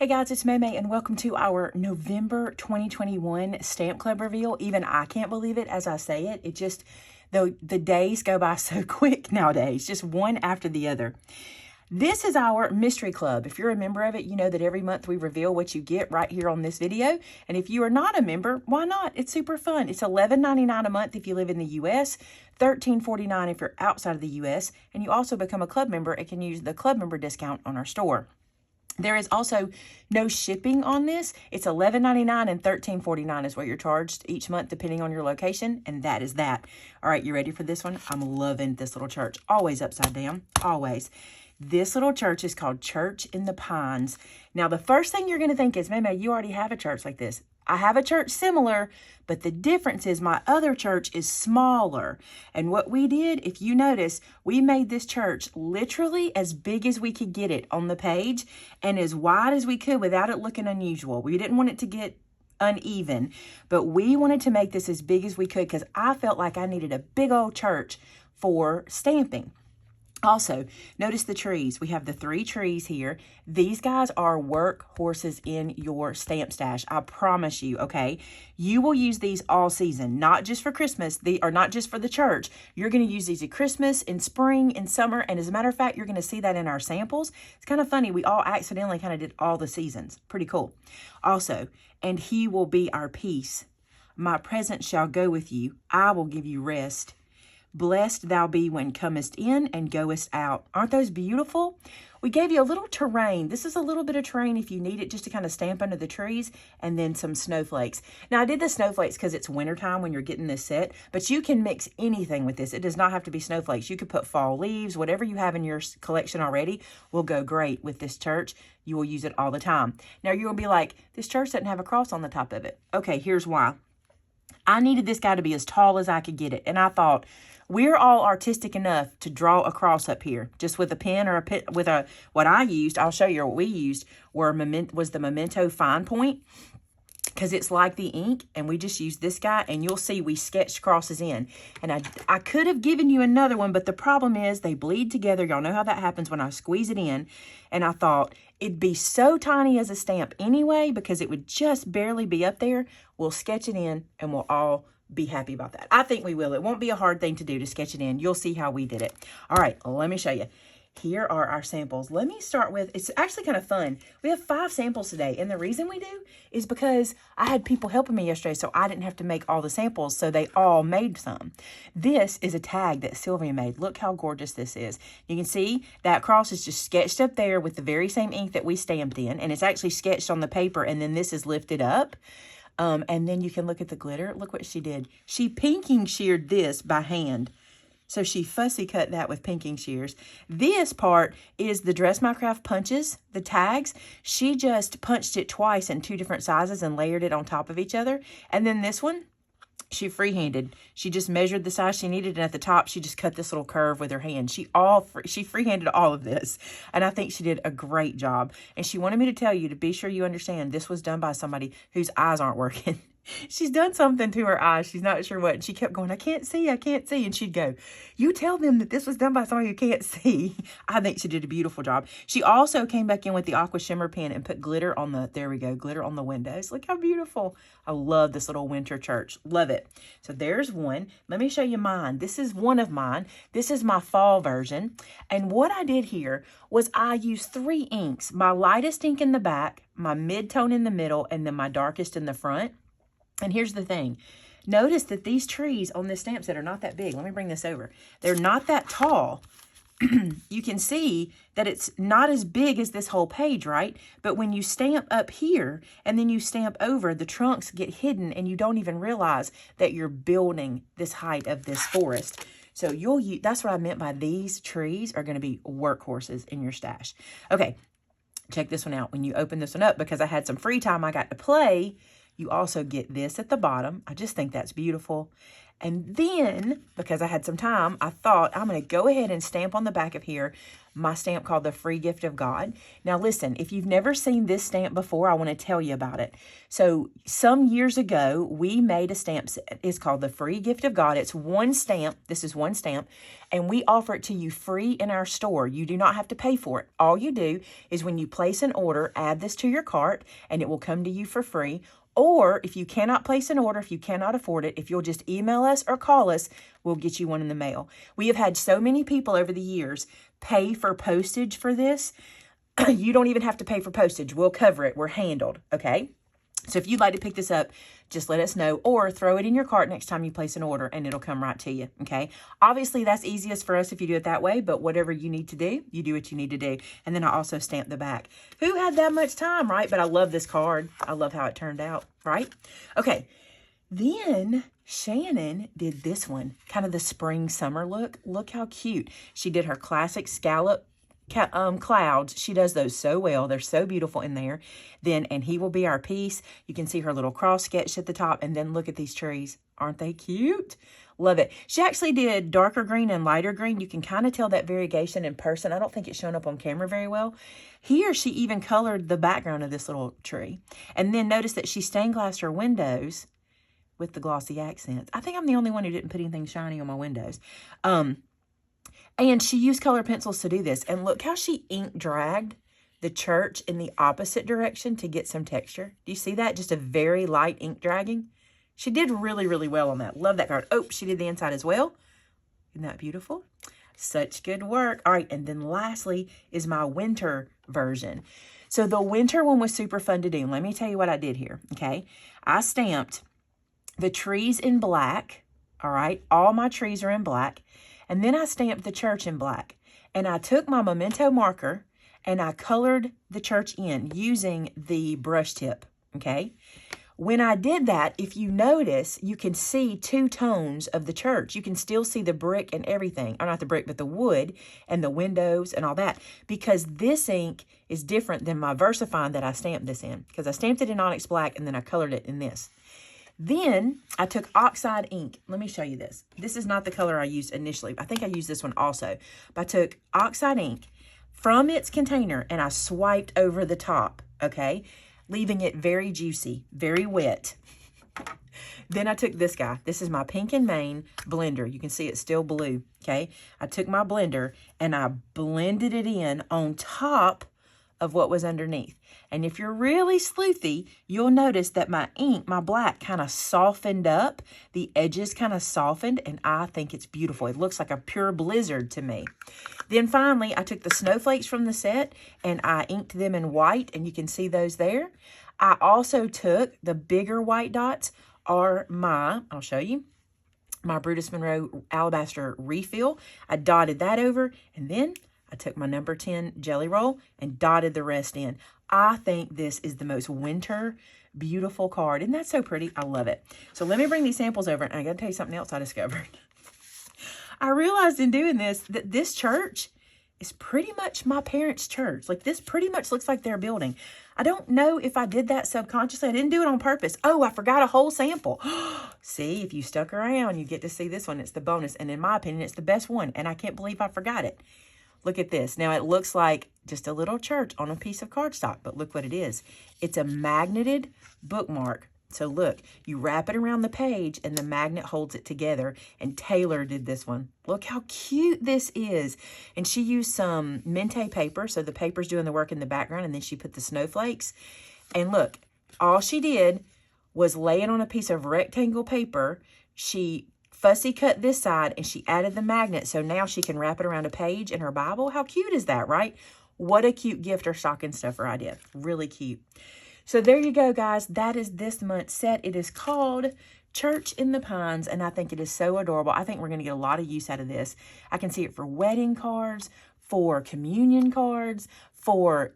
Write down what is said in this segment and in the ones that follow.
Hey guys, it's Maymay and welcome to our November 2021 Stamp Club reveal. Even I can't believe it as I say it. It just, though the days go by so quick nowadays, just one after the other. This is our mystery club. If you're a member of it, you know that every month we reveal what you get right here on this video. And if you are not a member, why not? It's super fun. It's $11.99 a month if you live in the US, $13.49 if you're outside of the US, and you also become a club member and can use the club member discount on our store. There is also no shipping on this. It's $11.99 and $13.49 is what you're charged each month depending on your location, and that is that. All right, you ready for this one? I'm loving this little church. Always upside down, always. This little church is called Church in the Pines. Now, the first thing you're going to think is, Maymay, you already have a church like this. I have a church similar, but the difference is my other church is smaller. And what we did, if you notice, we made this church literally as big as we could get it on the page and as wide as we could without it looking unusual. We didn't want it to get uneven, but we wanted to make this as big as we could because I felt like I needed a big old church for stamping. Also, notice the trees. We have the 3 trees here. These guys are work horses in your stamp stash. I promise you, okay? You will use these all season, not just for Christmas, or not just for the church. You're going to use these at Christmas, in spring, in summer, and as a matter of fact, you're going to see that in our samples. It's kind of funny. We all accidentally kind of did all the seasons. Pretty cool. Also, and he will be our peace. My presence shall go with you. I will give you rest. Blessed thou be when comest in and goest out. Aren't those beautiful? We gave you a little terrain. This is a little bit of terrain if you need it just to kind of stamp under the trees, and then some snowflakes. Now, I did the snowflakes because it's wintertime when you're getting this set, but you can mix anything with this. It does not have to be snowflakes. You could put fall leaves, whatever you have in your collection already will go great with this church. You will use it all the time. Now, you're going to be like, this church doesn't have a cross on the top of it. Okay, here's why. I needed this guy to be as tall as I could get it, and I thought, we're all artistic enough to draw a cross up here, just with a pen or what I used. I'll show you what we used. Was the Memento fine point, because it's like the ink, and we just used this guy, and you'll see we sketched crosses in. And I could have given you another one, but the problem is they bleed together. Y'all know how that happens when I squeeze it in. And I thought it'd be so tiny as a stamp anyway, because it would just barely be up there. We'll sketch it in, and we'll all be happy about that. I think we will. It won't be a hard thing to do to sketch it in. You'll see how we did it. All right, let me show you. Here are our samples. Let me start with, it's actually kind of fun. We have 5 samples today, and the reason we do is because I had people helping me yesterday, so I didn't have to make all the samples, so they all made some. This is a tag that Sylvia made. Look how gorgeous this is. You can see that cross is just sketched up there with the very same ink that we stamped in, and it's actually sketched on the paper, and then this is lifted up. And then you can look at the glitter. Look what she did. She pinking sheared this by hand. So she fussy cut that with pinking shears. This part is the Dress My Craft punches, the tags. She just punched it twice in 2 different sizes and layered it on top of each other. And then this one, she freehanded. She just measured the size she needed, and at the top, she just cut this little curve with her hand. She freehanded all of this, and I think she did a great job. And she wanted me to tell you to be sure you understand this was done by somebody whose eyes aren't working. She's done something to her eyes. She's not sure what. And she kept going, I can't see, I can't see. And she'd go, you tell them that this was done by somebody who can't see. I think she did a beautiful job. She also came back in with the Aqua Shimmer pen and put glitter on the, there we go, glitter on the windows. Look how beautiful. I love this little winter church. Love it. So there's one. Let me show you mine. This is one of mine. This is my fall version. And what I did here was I used 3 inks. My lightest ink in the back, my mid-tone in the middle, and then my darkest in the front. And here's the thing. Notice that these trees on this stamp set are not that big. Let me bring this over. They're not that tall. You can see that it's not as big as this whole page, right? But when you stamp up here and then you stamp over, the trunks get hidden and you don't even realize that you're building this height of this forest. So that's what I meant by these trees are going to be workhorses in your stash. Okay, check this one out. When you open this one up, because I had some free time I got to play, you also get this at the bottom. I just think that's beautiful. And then, because I had some time, I thought I'm going to go ahead and stamp on the back of here my stamp called the Free Gift of God. Now listen, if you've never seen this stamp before, I want to tell you about it. So some years ago, we made a stamp set. It's called the Free Gift of God. It's one stamp. This is one stamp. And we offer it to you free in our store. You do not have to pay for it. All you do is when you place an order, add this to your cart and it will come to you for free. Or if you cannot place an order, if you cannot afford it, if you'll just email us or call us, we'll get you one in the mail. We have had so many people over the years pay for postage for this. You don't even have to pay for postage. We'll cover it. We're handled, okay? So if you'd like to pick this up, just let us know or throw it in your cart next time you place an order and it'll come right to you, okay? Obviously, that's easiest for us if you do it that way, but whatever you need to do, you do what you need to do. And then I also stamp the back. Who had that much time, right? But I love this card. I love how it turned out, right? Okay, then Shannon did this one, kind of the spring summer look. Look how cute. She did her classic scallop clouds. She does those so well. They're so beautiful in there. Then, and he will be our piece. You can see her little cross sketch at the top. And then look at these trees. Aren't they cute? Love it. She actually did darker green and lighter green. You can kind of tell that variegation in person. I don't think it's shown up on camera very well. Here, she even colored the background of this little tree. And then notice that she stained glassed her windows with the glossy accents. I think I'm the only one who didn't put anything shiny on my windows. And she used color pencils to do this. And look how she ink dragged the church in the opposite direction to get some texture. Do you see that? Just a very light ink dragging. She did really, really well on that. Love that card. Oh, she did the inside as well. Isn't that beautiful? Such good work. All right, and then lastly is my winter version. So the winter one was super fun to do. Let me tell you what I did here, okay? I stamped the trees in black, all right? All my trees are in black. And then I stamped the church in black. And I took my Memento marker and I colored the church in using the brush tip, okay? When I did that, if you notice, you can see two tones of the church. You can still see the brick and everything. Or not the brick, but the wood and the windows and all that. Because this ink is different than my VersaFine that I stamped this in. Because I stamped it in Onyx Black and then I colored it in this. Then I took oxide ink. Let me show you this. This is not the color I used initially. I think I used this one also. But I took oxide ink from its container and I swiped over the top, okay? Leaving it very juicy, very wet. Then I took this guy. This is my Pink and Main blender. You can see it's still blue, okay? I took my blender and I blended it in on top of what was underneath. And if you're really sleuthy, you'll notice that my ink, my black, kind of softened up. The edges kind of softened, and I think it's beautiful. It looks like a pure blizzard to me. Then finally, I took the snowflakes from the set, and I inked them in white, and you can see those there. I also took the bigger white dots, are my, I'll show you, my Brutus Monroe Alabaster refill. I dotted that over, and then I took my number 10 jelly roll and dotted the rest in. I think this is the most winter, beautiful card. Isn't that so pretty? I love it. So let me bring these samples over. And I got to tell you something else I discovered. I realized in doing this that this church is pretty much my parents' church. Like, this pretty much looks like their building. I don't know if I did that subconsciously. I didn't do it on purpose. Oh, I forgot a whole sample. See, if you stuck around, you get to see this one. It's the bonus. And in my opinion, it's the best one. And I can't believe I forgot it. Look at this. Now, it looks like just a little church on a piece of cardstock, but look what it is. It's a magneted bookmark. So look, you wrap it around the page and the magnet holds it together. And Taylor did this one. Look how cute this is. And she used some Mente paper, so the paper's doing the work in the background, and then she put the snowflakes. And look, all she did was lay it on a piece of rectangle paper. She fussy cut this side and she added the magnet, so now she can wrap it around a page in her Bible. How cute is that, right? What a cute gift or stocking stuffer idea. Really cute. So there you go, guys. That is this month's set. It is called Church in the Pines, and I think it is so adorable. I think we're going to get a lot of use out of this. I can see it for wedding cards, for communion cards, for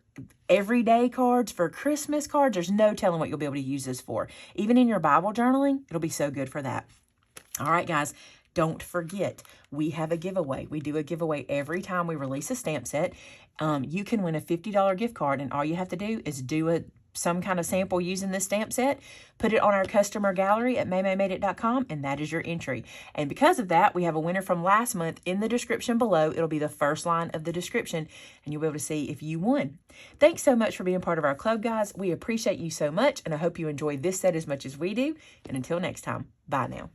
everyday cards, for Christmas cards. There's no telling what you'll be able to use this for. Even in your Bible journaling, it'll be so good for that. All right, guys, don't forget, we have a giveaway. We do a giveaway every time we release a stamp set. You can win a $50 gift card, and all you have to do is do a some kind of sample using this stamp set, put it on our customer gallery at maymaymadeit.com, and that is your entry. And because of that, we have a winner from last month in the description below. It'll be the first line of the description, and you'll be able to see if you won. Thanks so much for being part of our club, guys. We appreciate you so much, and I hope you enjoy this set as much as we do. And until next time, bye now.